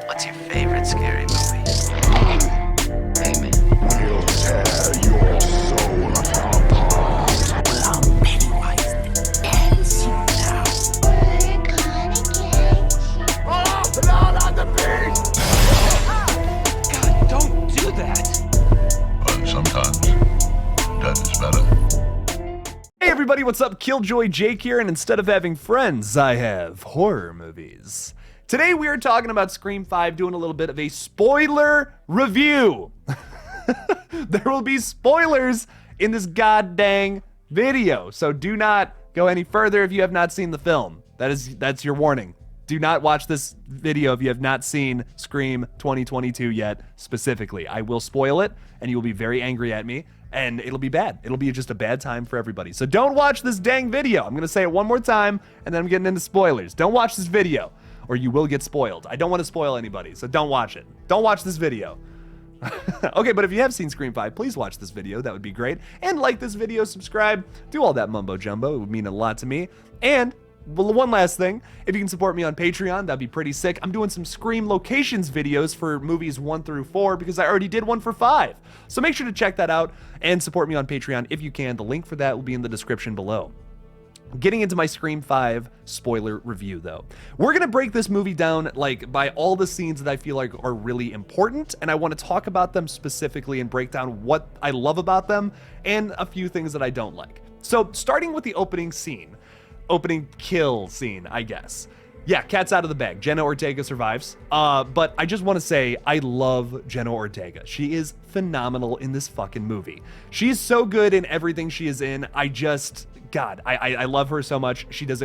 What's your favorite scary movie? Hey, man. We'll tear your soul apart. Well, I'm Pennywise the dancing now. We're gonna get you. Oh, not on the beat! God, don't do that. But sometimes death is better. Hey everybody, what's up? KillJoy Jake here, and instead of having friends, I have horror movies. Today we are talking about Scream 5, doing a little bit of a spoiler review. There will be spoilers in this goddamn video, so do not go any further if you have not seen the film. That's your warning. Do not watch this video if you have not seen Scream 2022 yet, specifically. I will spoil it, and you will be very angry at me, and it'll be bad. It'll be just a bad time for everybody. So don't watch this dang video. I'm gonna say it one more time, and then I'm getting into spoilers. Don't watch this video, or you will get spoiled. I don't want to spoil anybody, so don't watch it. Don't watch this video. Okay, but if you have seen Scream 5, please watch this video. That would be great. And like this video, subscribe, do all that mumbo jumbo. It would mean a lot to me. And well, one last thing, if you can support me on Patreon, that'd be pretty sick. I'm doing some Scream locations videos for movies 1 through 4 because I already did one for 5. So make sure to check that out and support me on Patreon if you can. The link for that will be in the description below. Getting into my Scream 5 spoiler review though. We're gonna break this movie down like by all the scenes that I feel like are really important, and I want to talk about them specifically and break down what I love about them and a few things that I don't like. So starting with the opening kill scene, I guess. Yeah, cat's out of the bag. Jenna Ortega survives. But I just want to say, I love Jenna Ortega. She is phenomenal in this fucking movie. She is so good in everything she is in. I love her so much. She gives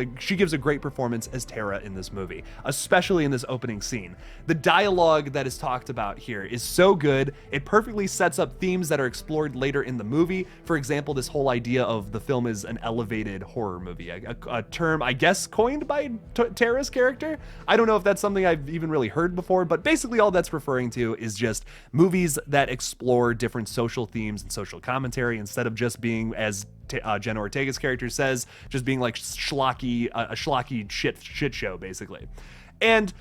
a great performance as Tara in this movie, especially in this opening scene. The dialogue that is talked about here is so good. It perfectly sets up themes that are explored later in the movie. For example, this whole idea of the film is an elevated horror movie, a term, I guess, coined by Tara's character. I don't know if that's something I've even really heard before, but basically all that's referring to is just movies that explore different social themes and social commentary instead of just being, as Jenna Ortega's character says, just being like a schlocky shit show, basically. And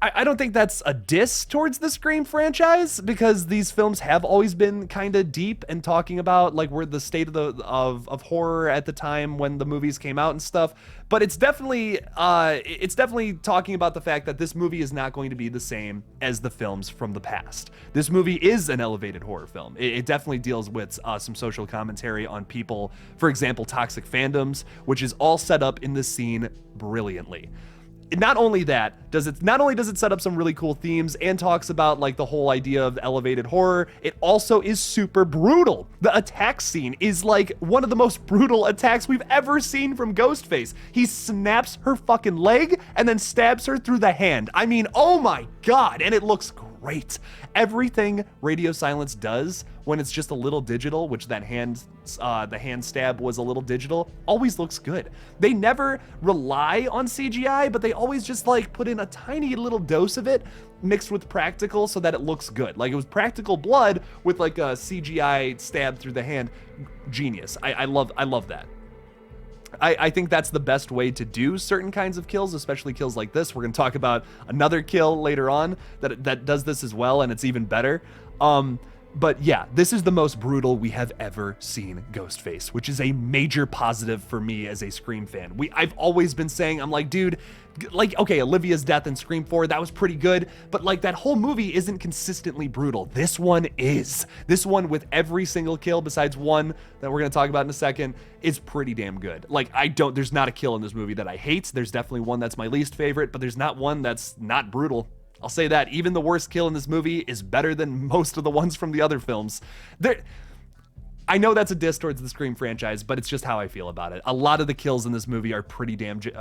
I don't think that's a diss towards the Scream franchise, because these films have always been kind of deep and talking about like where the state of horror at the time when the movies came out and stuff. But it's definitely talking about the fact that this movie is not going to be the same as the films from the past. This movie is an elevated horror film. It definitely deals with some social commentary on people, for example, toxic fandoms, which is all set up in this scene brilliantly. Not only does it set up some really cool themes and talks about like the whole idea of elevated horror, it also is super brutal. The attack scene is like one of the most brutal attacks we've ever seen from Ghostface. He snaps her fucking leg and then stabs her through the hand. I mean, oh my God, and it looks great. Everything Radio Silence does when it's just a little digital, which the hand stab was a little digital, always looks good. They never rely on CGI, but they always just like put in a tiny little dose of it mixed with practical so that it looks good. Like it was practical blood with like a CGI stab through the hand. Genius. I love that. I think that's the best way to do certain kinds of kills, especially kills like this. We're going to talk about another kill later on that does this as well, and it's even better. But yeah, this is the most brutal we have ever seen Ghostface, which is a major positive for me as a Scream fan. I've always been saying, I'm like, dude, like, okay, Olivia's death in Scream 4, that was pretty good, but like that whole movie isn't consistently brutal. This one is. This one with every single kill besides one that we're gonna talk about in a second is pretty damn good. Like there's not a kill in this movie that I hate. There's definitely one that's my least favorite, but there's not one that's not brutal. I'll say that. Even the worst kill in this movie is better than most of the ones from the other films. I know that's a diss towards the Scream franchise, but it's just how I feel about it. A lot of the kills in this movie are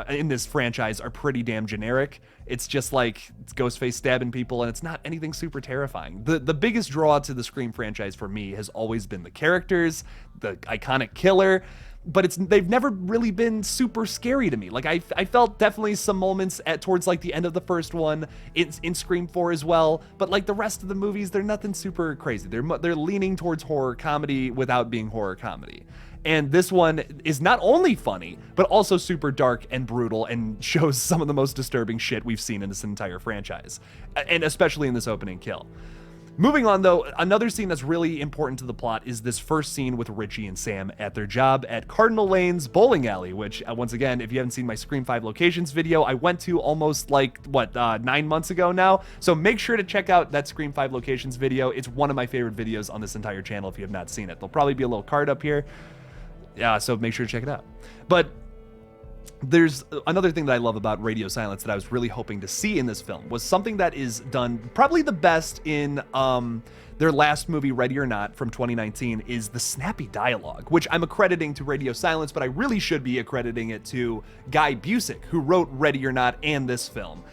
in this franchise are pretty damn generic. It's just like it's Ghostface stabbing people, and it's not anything super terrifying. The biggest draw to the Scream franchise for me has always been the characters, the iconic killer, but they've never really been super scary to me. Like I felt definitely some moments towards like the end of the first one in Scream 4 as well, but like the rest of the movies, they're nothing super crazy. They're leaning towards horror comedy without being horror comedy. And this one is not only funny, but also super dark and brutal and shows some of the most disturbing shit we've seen in this entire franchise, and especially in this opening kill. Moving on, though, another scene that's really important to the plot is this first scene with Richie and Sam at their job at Cardinal Lane's bowling alley, which, once again, if you haven't seen my Scream 5 locations video, I went to almost 9 months ago now. So make sure to check out that Scream 5 locations video. It's one of my favorite videos on this entire channel if you have not seen it. There'll probably be a little card up here. Yeah, so make sure to check it out. But there's another thing that I love about radio silence that I was really hoping to see in this film was something that is done probably the best in their last movie, Ready or Not, from 2019, is the snappy dialogue, which I'm accrediting to radio silence, but I really should be accrediting it to Guy Busick, who wrote Ready or Not and this film.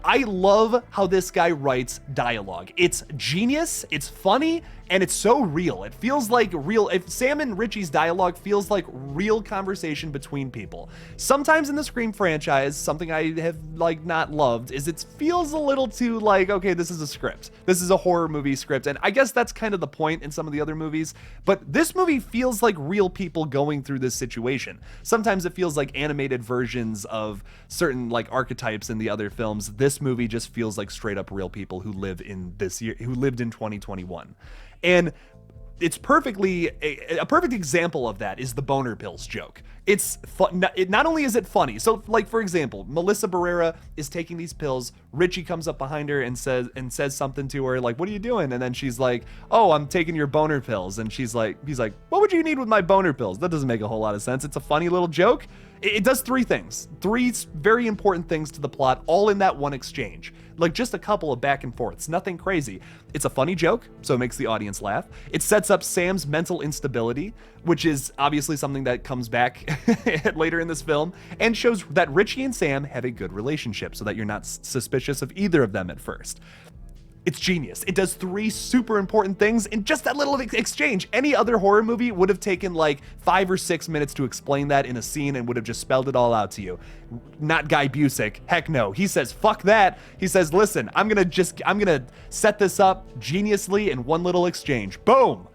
I love how this guy writes dialogue. It's genius, it's funny, and it's so real. It feels like real. If Sam and Richie's dialogue feels like real conversation between people. Sometimes in the Scream franchise, something I have not loved is it feels a little too okay, this is a script. This is a horror movie script, and I guess that's kind of the point in some of the other movies, but this movie feels like real people going through this situation. Sometimes it feels like animated versions of certain archetypes in the other films. This movie just feels like straight up real people who live in this year, who lived in 2021. And it's perfectly a perfect example of that is the boner pills joke. It's fun. Not only is it funny, so for example, Melissa Barrera is taking these pills. Richie comes up behind her and says something to her what are you doing? And then she's like, oh, I'm taking your boner pills. And he's like, what would you need with my boner pills? That doesn't make a whole lot of sense. It's a funny little joke. It does three things, three very important things to the plot, all in that one exchange. Just a couple of back and forths, nothing crazy. It's a funny joke, so it makes the audience laugh. It sets up Sam's mental instability, which is obviously something that comes back later in this film, and shows that Richie and Sam have a good relationship so that you're not suspicious of either of them at first. It's genius. It does three super important things in just that little exchange. Any other horror movie would have taken 5 or 6 minutes to explain that in a scene and would have just spelled it all out to you. Not Guy Busick. Heck no. He says, fuck that. He says, listen, I'm gonna set this up geniusly in one little exchange. Boom.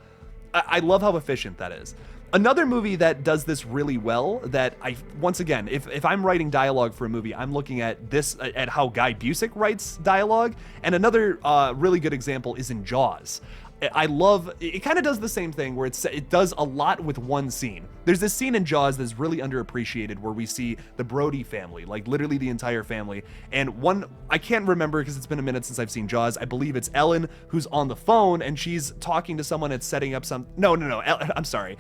I love how efficient that is. Another movie that does this really well, that once again, if I'm writing dialogue for a movie, I'm looking at this, at how Guy Busick writes dialogue. And another really good example is in Jaws. I love, it kind of does the same thing where it does a lot with one scene. There's this scene in Jaws that's really underappreciated where we see the Brody family, literally the entire family. And I can't remember because it's been a minute since I've seen Jaws. I believe it's Ellen who's on the phone and she's talking to someone that's setting up no, I'm sorry.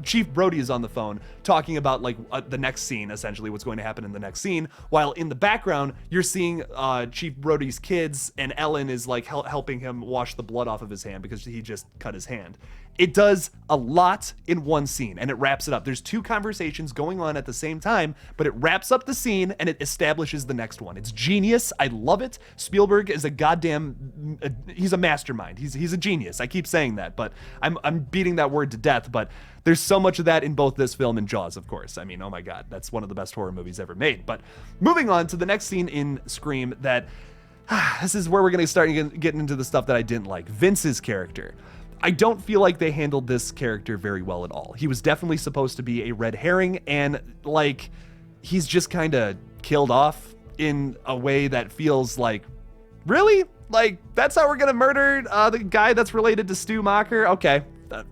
Chief Brody is on the phone talking about the next scene, essentially what's going to happen in the next scene. While in the background, you're seeing Chief Brody's kids and Ellen is helping him wash the blood off of his hand because he just cut his hand. It does a lot in one scene and it wraps it up. There's two conversations going on at the same time, but it wraps up the scene and it establishes the next one. It's genius. I love it. Spielberg is he's a mastermind. He's a genius. I keep saying that, but I'm beating that word to death, but there's so much of that in both this film and Jaws, of course. I mean, oh my God, that's one of the best horror movies ever made. But moving on to the next scene in Scream that this is where we're going to start getting into the stuff that I didn't like. Vince's character. I don't feel like they handled this character very well at all. He was definitely supposed to be a red herring, and he's just kind of killed off in a way that feels really? That's how we're going to murder the guy that's related to Stu Macher? Okay,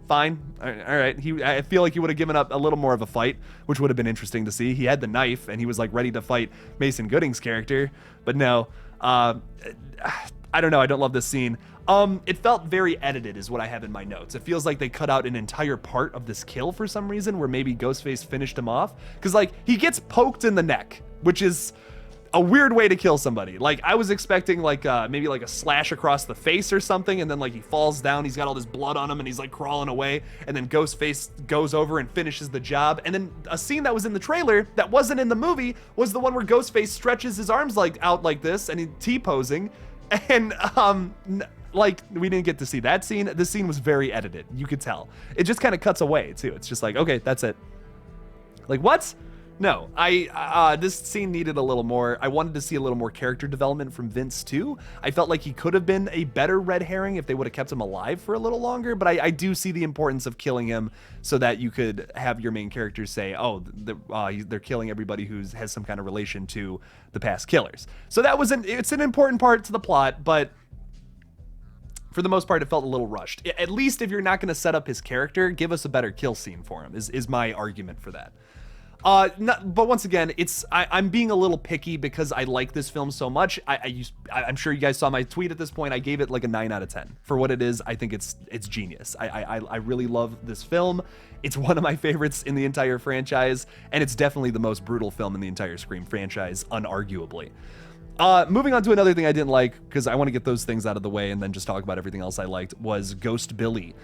fine. All right. I feel like he would have given up a little more of a fight, which would have been interesting to see. He had the knife, and he was ready to fight Mason Gooding's character, but no. I don't know. I don't love this scene. It felt very edited is what I have in my notes. It feels like they cut out an entire part of this kill for some reason where maybe Ghostface finished him off. Because he gets poked in the neck, which is a weird way to kill somebody. I was expecting maybe a slash across the face or something. And then he falls down, he's got all this blood on him and he's crawling away. And then Ghostface goes over and finishes the job. And then a scene that was in the trailer that wasn't in the movie was the one where Ghostface stretches his arms out like this and he's T-posing. And we didn't get to see that scene. This scene was very edited. You could tell. It just kind of cuts away too. It's just okay, that's it. What? No, this scene needed a little more. I wanted to see a little more character development from Vince too. I felt like he could have been a better red herring if they would have kept him alive for a little longer, but I do see the importance of killing him so that you could have your main characters say, oh, they're killing everybody who has some kind of relation to the past killers. So it's an important part to the plot, but for the most part, it felt a little rushed. At least if you're not going to set up his character, give us a better kill scene for him, is my argument for that. But once again, I'm being a little picky because I like this film so much. I'm sure you guys saw my tweet at this point. I gave it like a 9 out of 10 for what it is. I think it's genius. I really love this film. It's one of my favorites in the entire franchise, and it's definitely the most brutal film in the entire Scream franchise, unarguably. Moving on to another thing I didn't like, because I want to get those things out of the way and then just talk about everything else I liked, was Ghost Billy.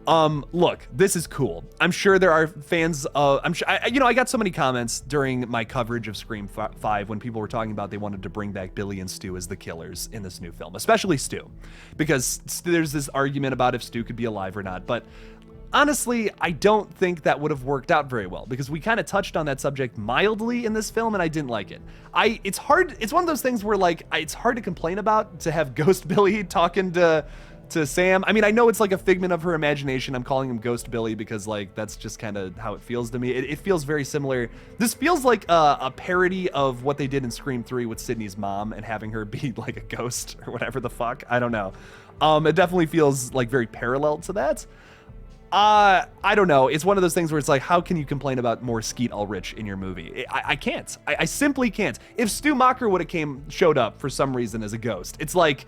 Look, this is cool. I'm sure there are fans of, I got so many comments during my coverage of Scream 5 when people were talking about they wanted to bring back Billy and Stu as the killers in this new film, especially Stu, because there's this argument about if Stu could be alive or not, but honestly, I don't think that would have worked out very well because we kind of touched on that subject mildly in this film and I didn't like it. It's one of those things where like, it's hard to complain about to have Ghost Billy talking to Sam. I mean, I know it's like a figment of her imagination. I'm calling him Ghost Billy because like that's just kind of how it feels to me. It feels very similar. This feels like a parody of what they did in Scream 3 with Sydney's mom and having her be like a ghost or whatever the fuck. I don't know. It definitely feels like very parallel to that. I don't know. It's one of those things where it's like, how can you complain about more Skeet Ulrich in your movie? I can't. I simply can't. If Stu Macher would have showed up for some reason as a ghost, it's like,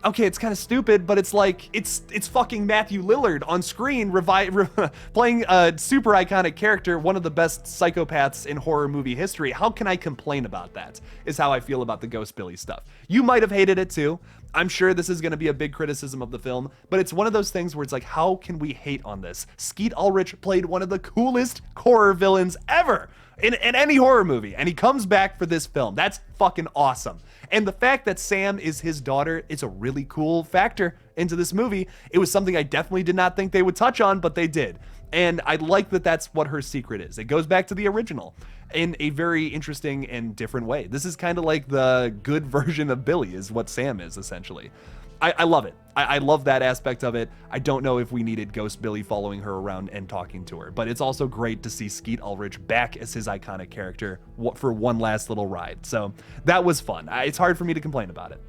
okay, it's kind of stupid, but it's like, it's fucking Matthew Lillard on screen playing a super iconic character, one of the best psychopaths in horror movie history. How can I complain about that, is how I feel about the Ghost Billy stuff. You might have hated it too. I'm sure this is going to be a big criticism of the film, but it's one of those things where it's like, how can we hate on this? Skeet Ulrich played one of the coolest horror villains ever in any horror movie, and he comes back for this film. That's fucking awesome. And the fact that Sam is his daughter is a really cool factor into this movie. It was something I definitely did not think they would touch on, but they did. And I like that that's what her secret is. It goes back to the original in a very interesting and different way. This is kind of like the good version of Billy is what Sam is, essentially. I love it. I love that aspect of it. I don't know if we needed Ghost Billy following her around and talking to her, but it's also great to see Skeet Ulrich back as his iconic character for one last little ride. So that was fun. It's hard for me to complain about it.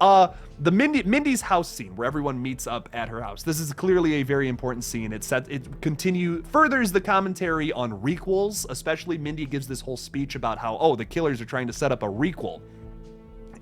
The Mindy's house scene where everyone meets up at her house. This is clearly a very important scene. It furthers the commentary on requels, especially Mindy gives this whole speech about how, oh, the killers are trying to set up a requel.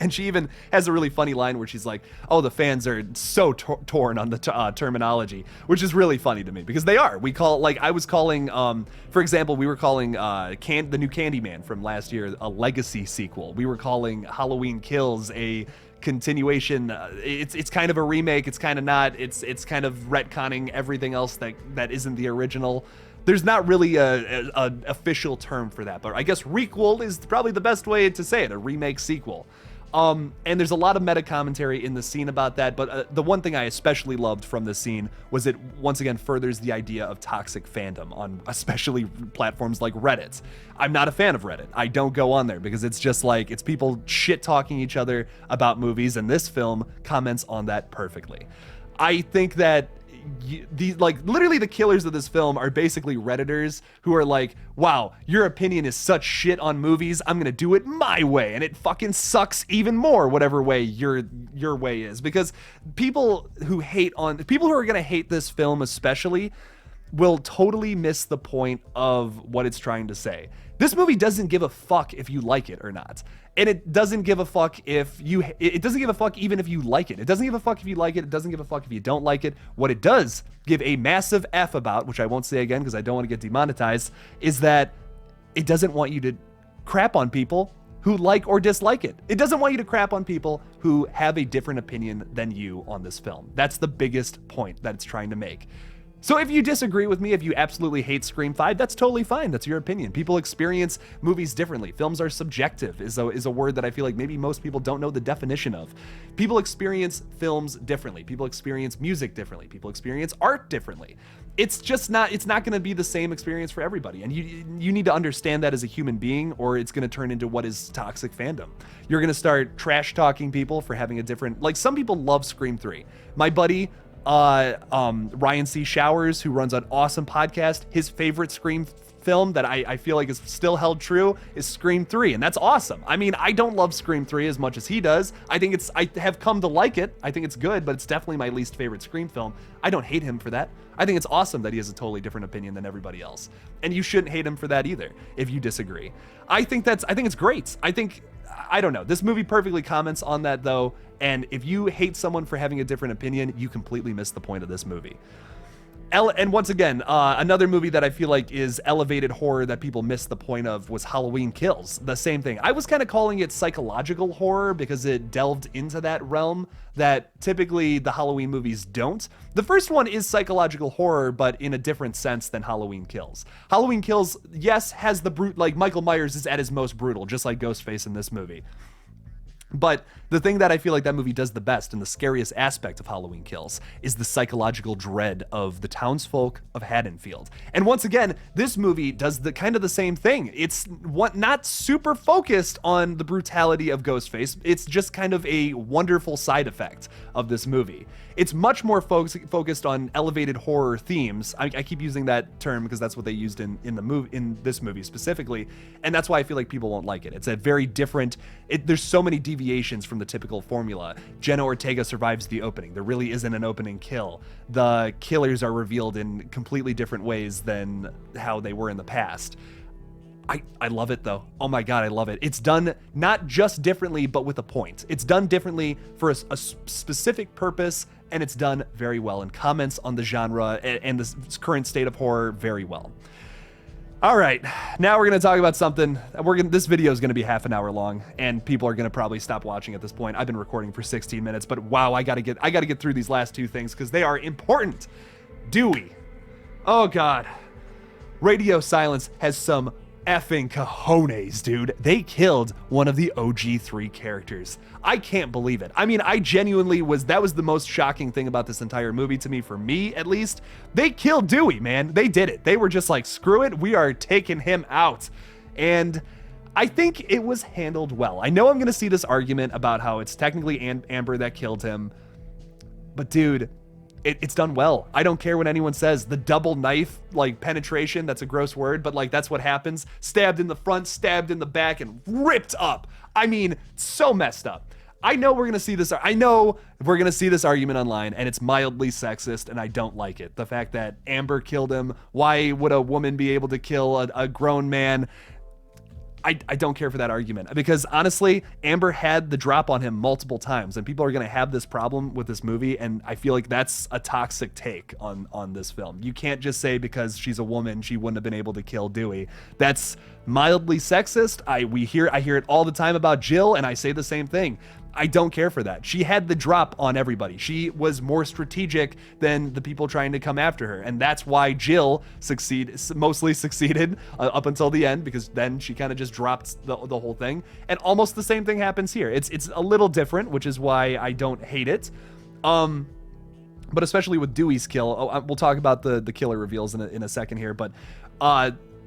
And she even has a really funny line where she's like, oh, the fans are so torn on the terminology, which is really funny to me because they are. I was calling, for example, we were calling the new Candyman from last year a legacy sequel. We were calling Halloween Kills a continuation. It's kind of a remake. It's kind of not. It's kind of retconning everything else that isn't the original. There's not really a official term for that, but I guess requel is probably the best way to say it, a remake sequel. And there's a lot of meta commentary in the scene about that, but the one thing I especially loved from this scene was it once again furthers the idea of toxic fandom on especially platforms like Reddit. I'm not a fan of Reddit. I don't go on there because it's just like, it's people shit talking each other about movies, and this film comments on that perfectly. I think that literally the killers of this film are basically Redditors who are like, wow, your opinion is such shit on movies, I'm gonna do it my way, and it fucking sucks even more whatever way your way is, because people who are gonna hate this film especially will totally miss the point of what it's trying to say. This movie doesn't give a fuck if you like it or not. And it doesn't give a fuck it doesn't give a fuck even if you like it. It doesn't give a fuck if you like it. It doesn't give a fuck if you don't like it. What it does give a massive F about, which I won't say again because I don't want to get demonetized, is that it doesn't want you to crap on people who like or dislike it. It doesn't want you to crap on people who have a different opinion than you on this film. That's the biggest point that it's trying to make. So if you disagree with me, if you absolutely hate Scream 5, that's totally fine. That's your opinion. People experience movies differently. Films are subjective is a word that I feel like maybe most people don't know the definition of. People experience films differently. People experience music differently. People experience art differently. It's not going to be the same experience for everybody. And you need to understand that as a human being, or it's going to turn into what is toxic fandom. You're going to start trash talking people for having a different, like some people love Scream 3. My buddy, Ryan C. Showers, who runs an awesome podcast, his favorite Scream film that I feel like is still held true is Scream 3, and that's awesome. I mean, I don't love Scream 3 as much as he does. I have come to like it. I think it's good, but it's definitely my least favorite Scream film. I don't hate him for that. I think it's awesome that he has a totally different opinion than everybody else. And you shouldn't hate him for that either, if you disagree. I think it's great. I don't know. This movie perfectly comments on that though. And if you hate someone for having a different opinion, you completely miss the point of this movie. And once again, another movie that I feel like is elevated horror that people missed the point of was Halloween Kills. The same thing. I was kind of calling it psychological horror because it delved into that realm that typically the Halloween movies don't. The first one is psychological horror, but in a different sense than Halloween Kills. Halloween Kills, yes, has the like Michael Myers is at his most brutal, just like Ghostface in this movie. But the thing that I feel like that movie does the best, and the scariest aspect of Halloween Kills, is the psychological dread of the townsfolk of Haddonfield. And once again, this movie does the kind of the same thing. It's not super focused on the brutality of Ghostface. It's just kind of a wonderful side effect of this movie. It's much more focused on elevated horror themes. I keep using that term because that's what they used in this movie specifically, and that's why I feel like people won't like it. It's a very different. There's so many deviations from the typical formula. Jenna Ortega survives the opening. There really isn't an opening kill. The killers are revealed in completely different ways than how they were in the past. I love it though. Oh my God, I love it. It's done not just differently, but with a point. It's done differently for a specific purpose, and it's done very well and comments on the genre and the current state of horror very well. All right, now we're gonna talk about something. This video is gonna be half an hour long, and people are gonna probably stop watching at this point. I've been recording for 16 minutes, but wow, I gotta get through these last two things because they are important. Dewey. Oh God. Radio Silence has some effing cojones, dude. They killed one of the OG3 characters. I can't believe it. I mean, I genuinely that was the most shocking thing about this entire movie to me, for me at least. They killed Dewey, man. They did it. They were just like, screw it, we are taking him out. And I think it was handled well. I know I'm gonna see this argument about how it's technically Amber that killed him, but dude, it's done well. I don't care what anyone says. The double knife, like penetration, that's a gross word, but like that's what happens. Stabbed in the front, stabbed in the back, and ripped up. I mean, so messed up. I know we're gonna see this. I know we're gonna see this argument online, and it's mildly sexist, and I don't like it. The fact that Amber killed him. Why would a woman be able to kill a grown man? I don't care for that argument, because honestly, Amber had the drop on him multiple times, and people are going to have this problem with this movie, and I feel like that's a toxic take on this film. You can't just say because she's a woman she wouldn't have been able to kill Dewey. That's mildly sexist. I hear it all the time about Jill, and I say the same thing. I don't care for that. She had the drop on everybody. She was more strategic than the people trying to come after her. And that's why Jill mostly succeeded up until the end, because then she kind of just dropped the whole thing. And almost the same thing happens here. It's a little different, which is why I don't hate it. But especially with Dewey's kill, we'll talk about the killer reveals in a second here, but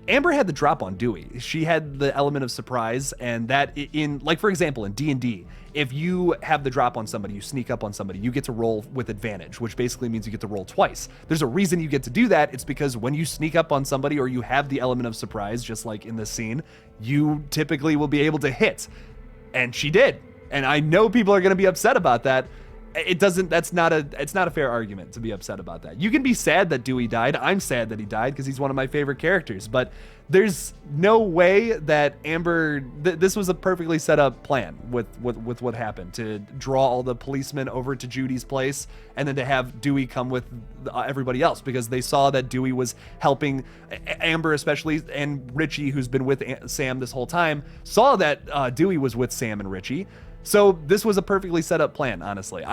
Amber had the drop on Dewey. She had the element of surprise, and that like for example, in D&D, if you have the drop on somebody, you sneak up on somebody, you get to roll with advantage, which basically means you get to roll twice. There's a reason you get to do that. It's because when you sneak up on somebody or you have the element of surprise, just like in this scene, you typically will be able to hit. And she did. And I know people are going to be upset about that. It's not a fair argument to be upset about that. You can be sad that Dewey died. I'm sad that he died because he's one of my favorite characters, but there's no way that Amber, this was a perfectly set up plan with what happened, to draw all the policemen over to Judy's place and then to have Dewey come with everybody else, because they saw that Dewey was helping Amber especially, and Richie, who's been with Sam this whole time, saw that Dewey was with Sam and Richie. So this was a perfectly set up plan, honestly.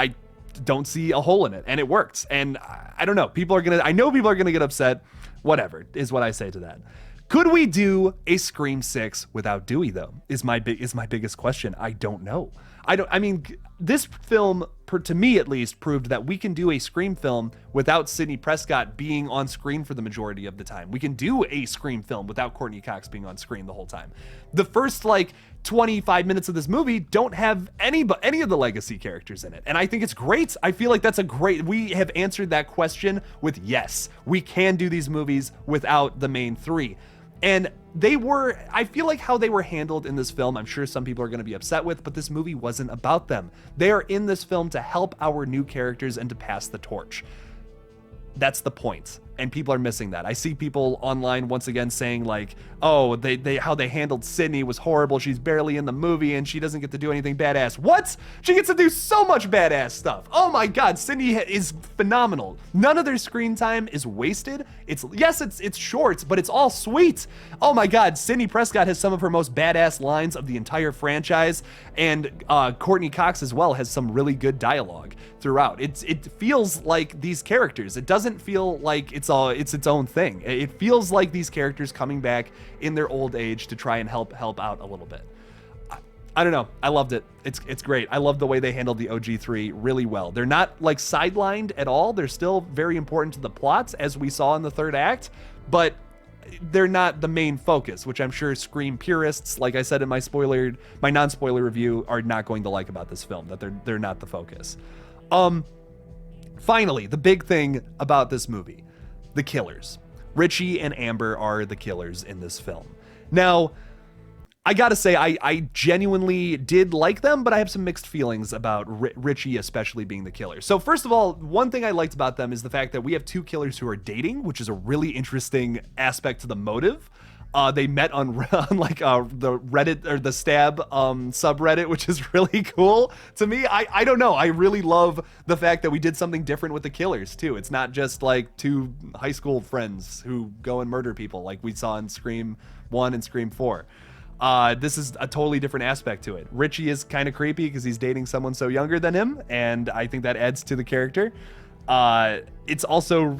don't see a hole in it, and it works. And I don't know, I know people are gonna get upset. Whatever is what I say to that. Could we do a Scream 6 without Dewey though? Is my biggest question. I don't know. I mean, this film, to me at least, proved that we can do a Scream film without Sidney Prescott being on screen for the majority of the time. We can do a Scream film without Courtney Cox being on screen the whole time. The first 25 minutes of this movie don't have any of the legacy characters in it. And I think it's great. I feel like we have answered that question with yes. We can do these movies without the main three. And I feel like how they were handled in this film, I'm sure some people are going to be upset with, but this movie wasn't about them. They are in this film to help our new characters and to pass the torch. That's the point. And people are missing that. I see people online once again saying oh, how they handled Sydney was horrible. She's barely in the movie and she doesn't get to do anything badass. What? She gets to do so much badass stuff. Oh my God, Sydney is phenomenal. None of their screen time is wasted. It's short, but it's all sweet. Oh my God, Sidney Prescott has some of her most badass lines of the entire franchise, and Courtney Cox as well has some really good dialogue throughout. It feels like these characters. It doesn't feel like it's its own thing. It feels like these characters coming back in their old age to try and help out a little bit. I don't know. I loved it. It's great. I love the way they handled the OG3 really well. They're not sidelined at all. They're still very important to the plots, as we saw in the third act, but they're not the main focus, which I'm sure Scream purists, like I said in my non-spoiler review, are not going to like about this film, that they're not the focus. Finally, the big thing about this movie, the killers. Richie and Amber are the killers in this film. Now, I gotta say, I genuinely did like them, but I have some mixed feelings about Richie especially being the killer. So first of all, one thing I liked about them is the fact that we have two killers who are dating, which is a really interesting aspect to the motive. They met on the Reddit or the Stab subreddit, which is really cool to me. I don't know. I really love the fact that we did something different with the killers too. It's not just two high school friends who go and murder people like we saw in Scream 1 and Scream 4. This is a totally different aspect to it. Richie is kind of creepy because he's dating someone so younger than him, and I think that adds to the character. It's also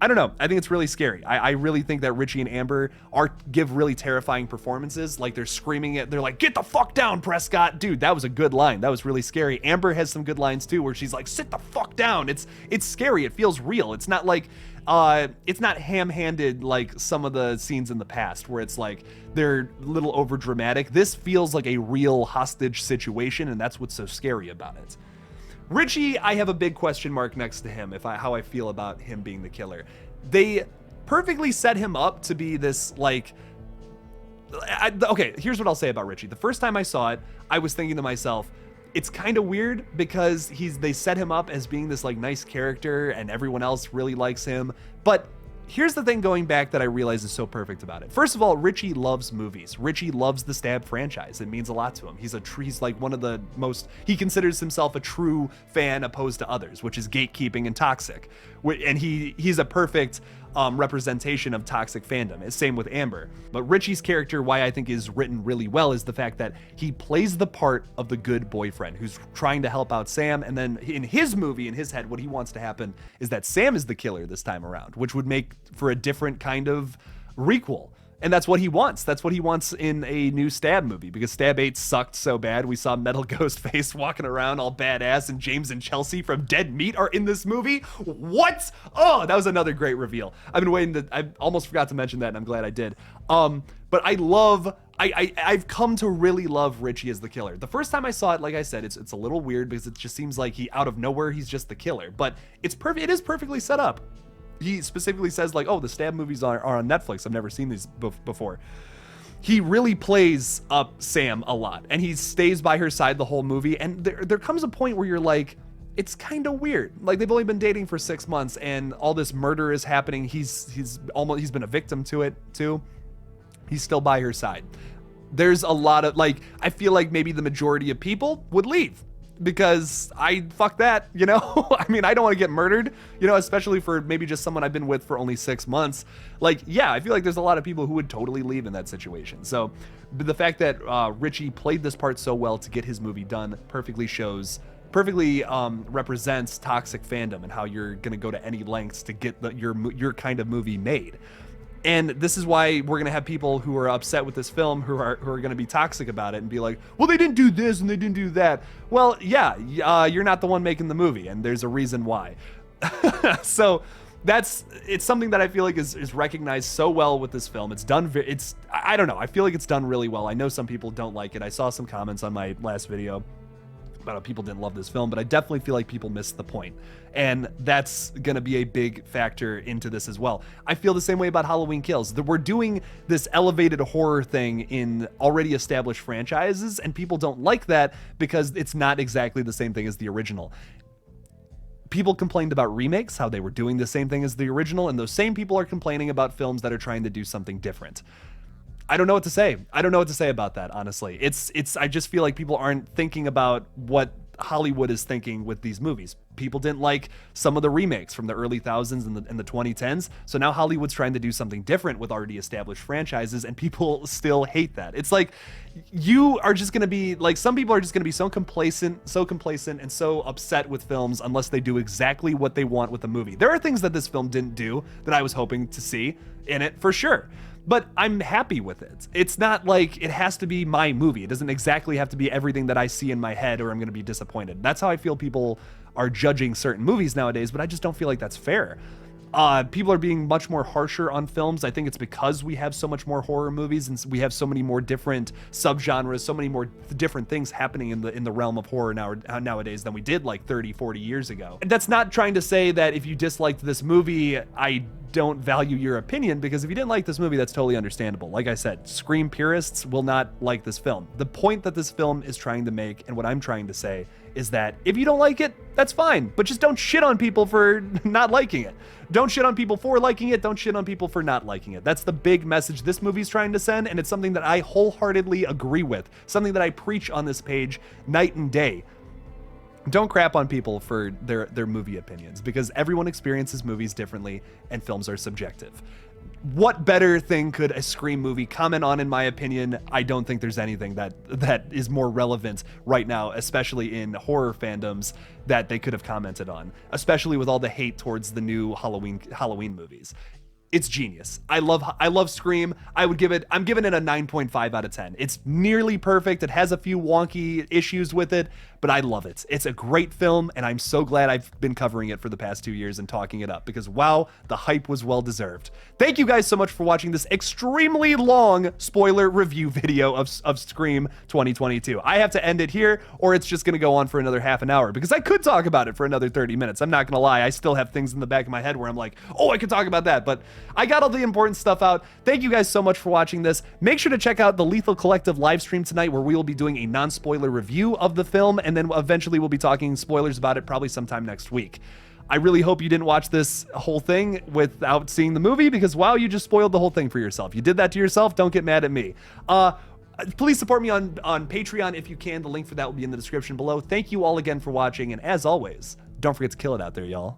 I don't know. I think it's really scary. I really think that Richie and Amber give really terrifying performances. They're screaming they're like, "Get the fuck down, Prescott." Dude, that was a good line. That was really scary. Amber has some good lines too, where she's like, "Sit the fuck down." It's scary. It feels real. It's not it's not ham-handed like some of the scenes in the past where it's they're a little over dramatic. This feels like a real hostage situation, and that's what's so scary about it. Richie, I have a big question mark next to him how I feel about him being the killer. They perfectly set him up to be this okay, here's what I'll say about Richie. The first time I saw it, I was thinking to myself, it's kind of weird because they set him up as being this nice character and everyone else really likes him. But here's the thing going back that I realize is so perfect about it. First of all, Richie loves movies. Richie loves the Stab franchise. It means a lot to him. He's one of the most, he considers himself a true fan opposed to others, which is gatekeeping and toxic. And he's a perfect representation of toxic fandom. Same with Amber. But Richie's character, why I think is written really well, is the fact that he plays the part of the good boyfriend who's trying to help out Sam. And then in his movie, in his head, what he wants to happen is that Sam is the killer this time around, which would make for a different kind of requel. And that's what he wants. That's what he wants in a new Stab movie, because Stab 8 sucked so bad. We saw Metal Ghostface walking around all badass, and James and Chelsea from Dead Meat are in this movie. What? Oh, that was another great reveal. I've been waiting I almost forgot to mention that, and I'm glad I did. But I've come to really love Richie as the killer. The first time I saw it, like I said, it's a little weird because it just seems like out of nowhere, he's just the killer. But it is perfectly set up. He specifically says oh, the Stab movies are on Netflix. I've never seen these before. He really plays up Sam a lot, and he stays by her side the whole movie. And there comes a point where you're it's kind of weird. They've only been dating for 6 months, and all this murder is happening. He's been a victim to it too. He's still by her side. There's a lot of I feel like maybe the majority of people would leave. Because fuck that, I mean, I don't want to get murdered, especially for maybe just someone I've been with for only 6 months. Yeah, I feel like there's a lot of people who would totally leave in that situation. So the fact that Richie played this part so well to get his movie done perfectly shows perfectly represents toxic fandom and how you're gonna go to any lengths to get your kind of movie made. And this is why we're gonna have people who are upset with this film who are gonna be toxic about it and be like, well, they didn't do this and they didn't do that. Well, yeah, you're not the one making the movie, and there's a reason why. So it's something that I feel like is recognized so well with this film. It's done. I don't know. I feel like it's done really well. I know some people don't like it. I saw some comments on my last video about how people didn't love this film, but I definitely feel like people missed the point. And that's going to be a big factor into this as well. I feel the same way about Halloween Kills. That we're doing this elevated horror thing in already established franchises, and people don't like that because it's not exactly the same thing as the original. People complained about remakes, how they were doing the same thing as the original, and those same people are complaining about films that are trying to do something different. I don't know what to say. I don't know what to say about that, honestly. I just feel like people aren't thinking about what Hollywood is thinking with these movies. People didn't like some of the remakes from the early thousands and the 2010s. So now Hollywood's trying to do something different with already established franchises, and people still hate that. It's like you are just going to be like, some people are just going to be so complacent and so upset with films unless they do exactly what they want with the movie. There are things that this film didn't do that I was hoping to see in it for sure. But I'm happy with it. It's not like it has to be my movie. It doesn't exactly have to be everything that I see in my head or I'm going to be disappointed. That's how I feel people are judging certain movies nowadays, but I just don't feel like that's fair. People are being much more harsher on films. I think it's because we have so much more horror movies and we have so many more different subgenres, so many more different things happening in the realm of horror nowadays than we did like 30, 40 years ago. And that's not trying to say that if you disliked this movie, I don't value your opinion, because if you didn't like this movie, that's totally understandable. Like I said, Scream purists will not like this film. The point that this film is trying to make, and what I'm trying to say, is that if you don't like it, that's fine, but just don't shit on people for not liking it. Don't shit on people for liking it. Don't shit on people for not liking it. That's the big message this movie's trying to send, and it's something that I wholeheartedly agree with, something that I preach on this page night and day. Don't crap on people for their movie opinions, because everyone experiences movies differently and films are subjective. What better thing could a Scream movie comment on, in my opinion? I don't think there's anything that is more relevant right now, especially in horror fandoms, that they could have commented on, especially with all the hate towards the new Halloween movies. It's genius. I love Scream. I'm giving it a 9.5 out of 10. It's nearly perfect. It has a few wonky issues with it, but I love it. It's a great film, and I'm so glad I've been covering it for the past 2 years and talking it up, because wow, the hype was well deserved. Thank you guys so much for watching this extremely long spoiler review video of Scream 2022. I have to end it here, or it's just gonna go on for another half an hour, because I could talk about it for another 30 minutes. I'm not gonna lie, I still have things in the back of my head where I'm like, oh, I could talk about that, but I got all the important stuff out. Thank you guys so much for watching this. Make sure to check out the Lethal Collective live stream tonight, where we will be doing a non-spoiler review of the film, and then eventually we'll be talking spoilers about it probably sometime next week. I really hope you didn't watch this whole thing without seeing the movie, because wow, you just spoiled the whole thing for yourself. You did that to yourself. Don't get mad at me. Please support me on Patreon if you can. The link for that will be in the description below. Thank you all again for watching, and as always, don't forget to kill it out there, y'all.